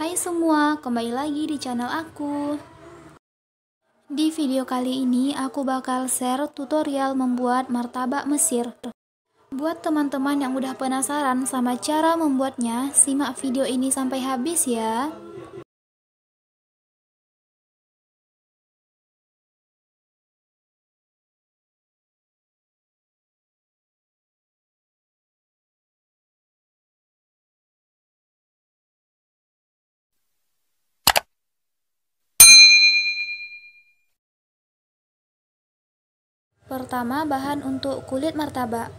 Hai semua, kembali lagi di channel aku. Di video kali ini aku bakal share tutorial membuat martabak Mesir. Buat teman-teman yang udah penasaran sama cara membuatnya, simak video ini sampai habis ya. Pertama, bahan untuk kulit martabak.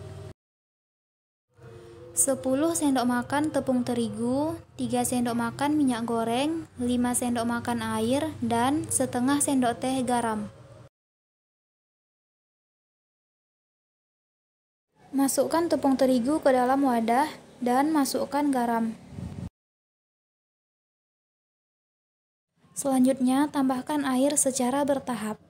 10 sendok makan tepung terigu, 3 sendok makan minyak goreng, 5 sendok makan air, dan setengah sendok teh garam. Masukkan tepung terigu ke dalam wadah dan masukkan garam. Selanjutnya, tambahkan air secara bertahap.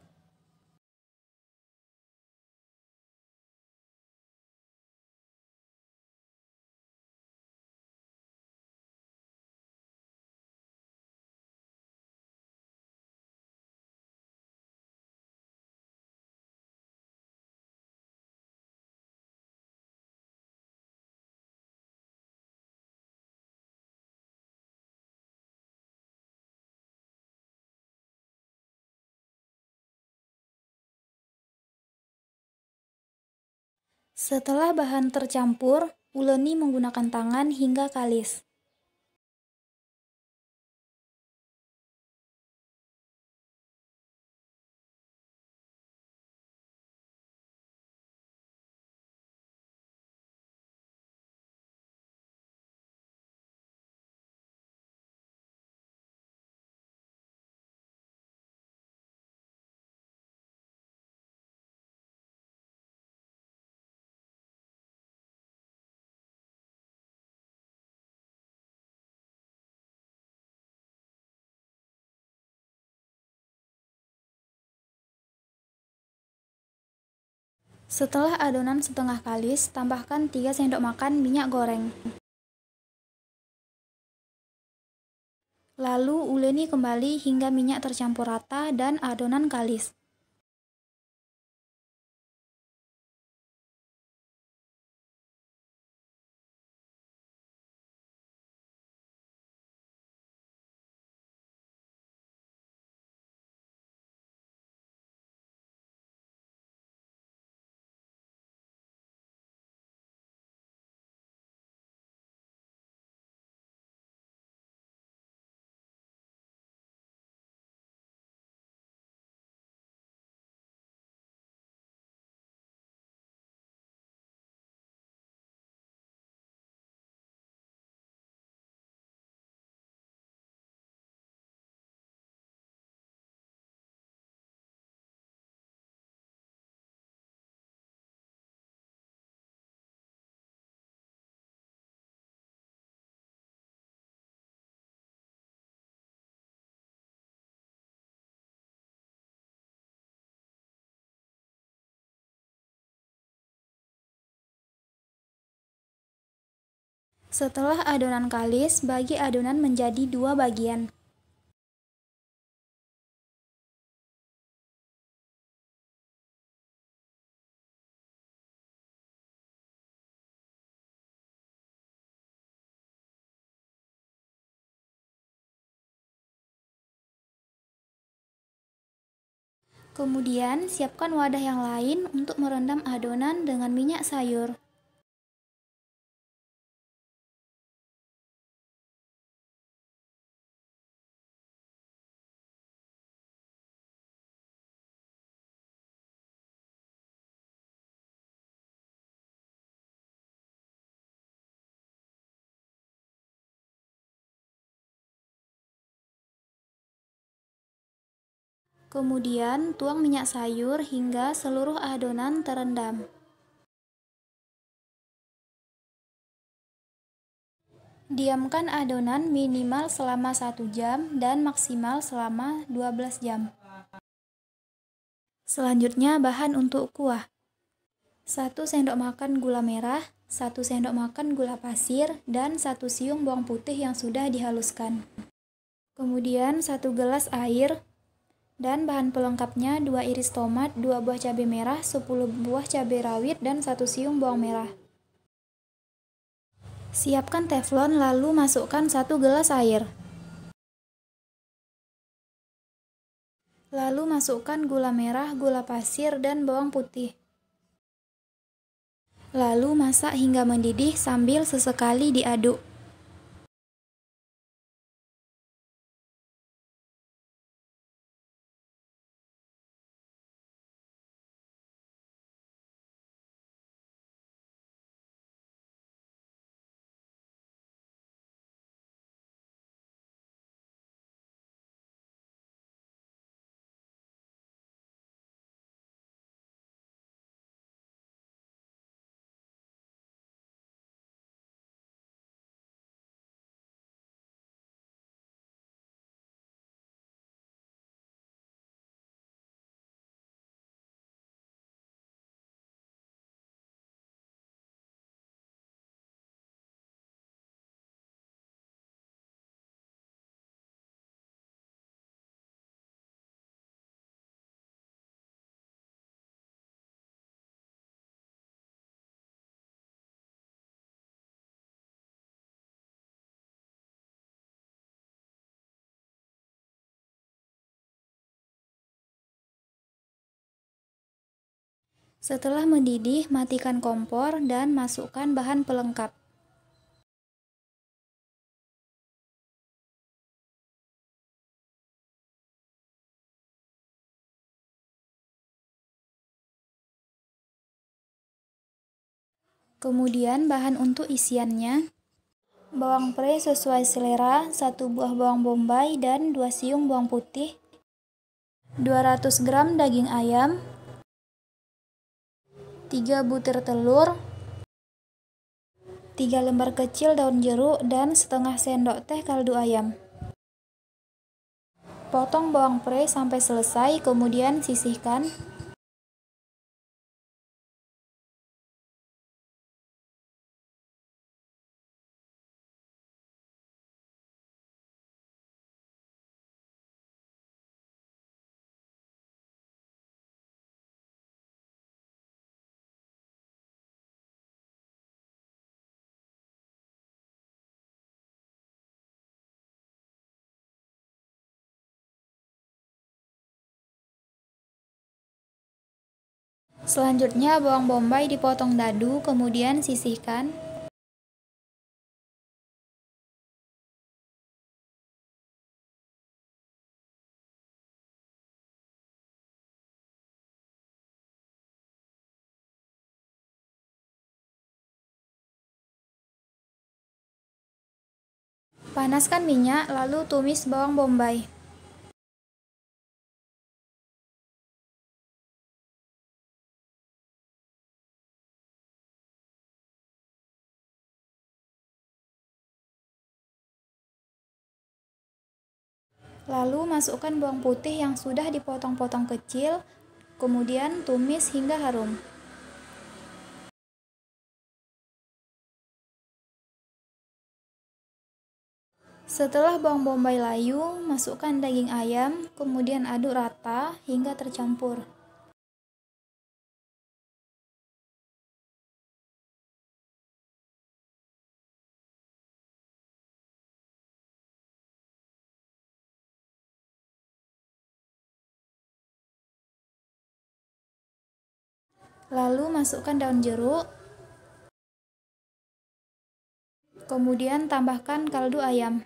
Setelah bahan tercampur, uleni menggunakan tangan hingga kalis. Setelah adonan setengah kalis, tambahkan 3 sendok makan minyak goreng. Lalu uleni kembali hingga minyak tercampur rata dan adonan kalis. Setelah adonan kalis, bagi adonan menjadi 2 bagian. Kemudian, siapkan wadah yang lain untuk merendam adonan dengan minyak sayur. Kemudian, tuang minyak sayur hingga seluruh adonan terendam. Diamkan adonan minimal selama 1 jam dan maksimal selama 12 jam. Selanjutnya, bahan untuk kuah. 1 sendok makan gula merah, 1 sendok makan gula pasir, dan 1 siung bawang putih yang sudah dihaluskan. Kemudian 1 gelas air, dan bahan pelengkapnya 2 iris tomat, 2 buah cabai merah, 10 buah cabai rawit, dan 1 siung bawang merah. Siapkan teflon lalu masukkan 1 gelas air. Lalu masukkan gula merah, gula pasir, dan bawang putih. Lalu masak hingga mendidih sambil sesekali diaduk. Setelah mendidih, matikan kompor dan masukkan bahan pelengkap. Kemudian bahan untuk isiannya: bawang pre sesuai selera, 1 buah bawang bombay dan 2 siung bawang putih, 200 gram daging ayam, 3 butir telur, 3 lembar kecil daun jeruk, dan setengah sendok teh kaldu ayam. Potong bawang pre sampai selesai, kemudian sisihkan. Selanjutnya bawang bombay dipotong dadu, kemudian sisihkan. Panaskan minyak, lalu tumis bawang bombay. Lalu masukkan bawang putih yang sudah dipotong-potong kecil, kemudian tumis hingga harum. Setelah bawang bombay layu, masukkan daging ayam, kemudian aduk rata hingga tercampur. Lalu masukkan daun jeruk, kemudian tambahkan kaldu ayam.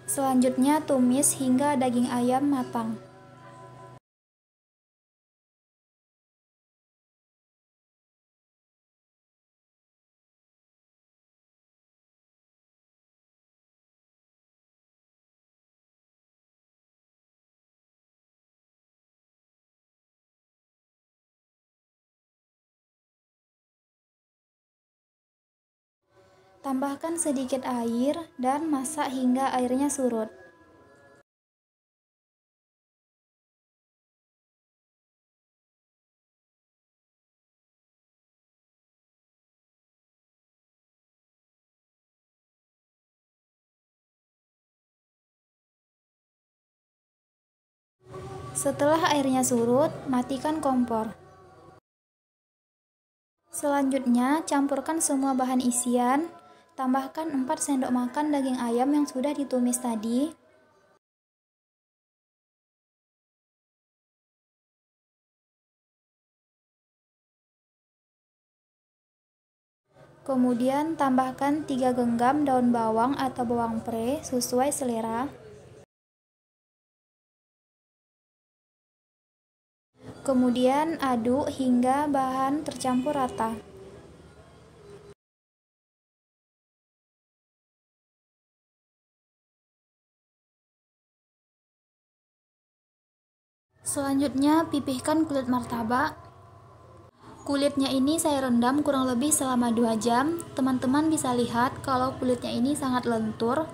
Selanjutnya tumis hingga daging ayam matang. Tambahkan sedikit air dan masak hingga airnya surut. Setelah airnya surut, matikan kompor. Selanjutnya, campurkan semua bahan isian. Tambahkan 4 sendok makan daging ayam yang sudah ditumis tadi. Kemudian tambahkan 3 genggam daun bawang atau bawang pre sesuai selera. Kemudian aduk hingga bahan tercampur rata. Selanjutnya pipihkan kulit martabak. Kulitnya ini saya rendam kurang lebih selama 2 jam. Teman-teman bisa lihat kalau kulitnya ini sangat lentur.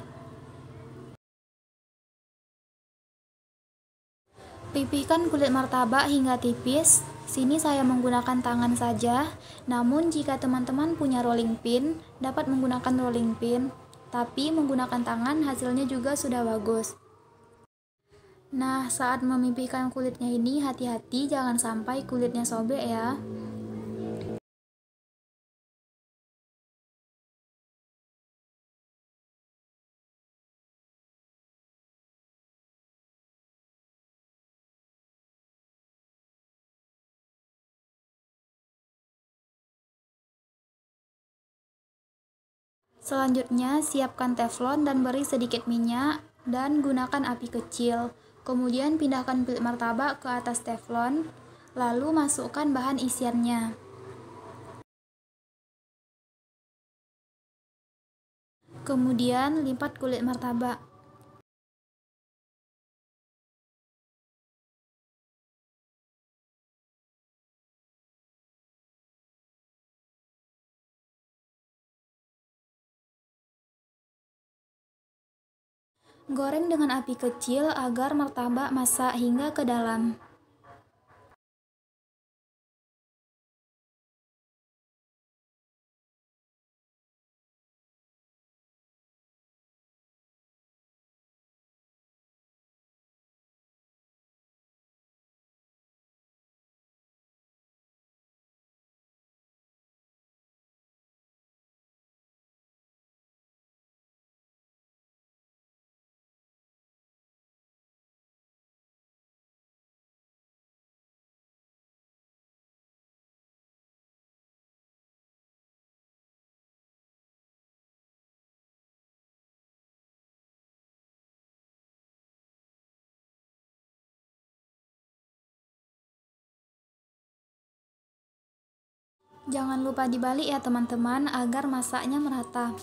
Pipihkan kulit martabak hingga tipis. Sini saya menggunakan tangan saja. Namun jika teman-teman punya rolling pin, dapat menggunakan rolling pin. Tapi menggunakan tangan hasilnya juga sudah bagus. Nah, saat memipihkan kulitnya ini hati-hati jangan sampai kulitnya sobek ya. Selanjutnya, siapkan teflon dan beri sedikit minyak dan gunakan api kecil. Kemudian pindahkan kulit martabak ke atas teflon, lalu masukkan bahan isiannya. Kemudian lipat kulit martabak. Goreng dengan api kecil agar martabak masak hingga ke dalam. Jangan lupa dibalik ya teman-teman agar masaknya merata.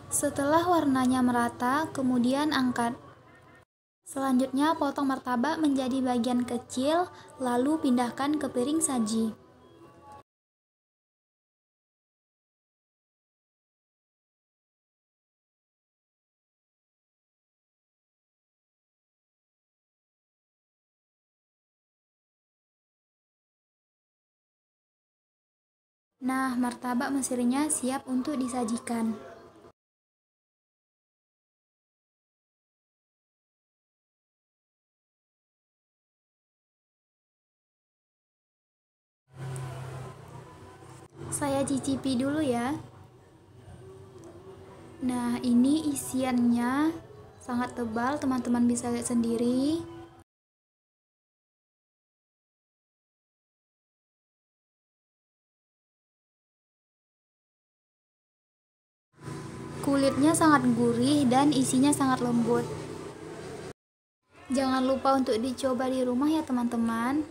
Setelah warnanya merata, kemudian angkat. Selanjutnya potong martabak menjadi bagian kecil, lalu pindahkan ke piring saji. Nah, martabak Mesirnya siap untuk disajikan. Saya cicipi dulu ya. Nah, ini isiannya sangat tebal, teman-teman bisa lihat sendiri. Kulitnya sangat gurih dan isinya sangat lembut. Jangan lupa untuk dicoba di rumah ya teman-teman.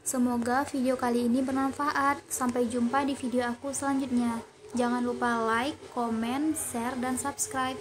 Semoga video kali ini bermanfaat. Sampai jumpa di video aku selanjutnya. Jangan lupa like, komen, share, dan subscribe.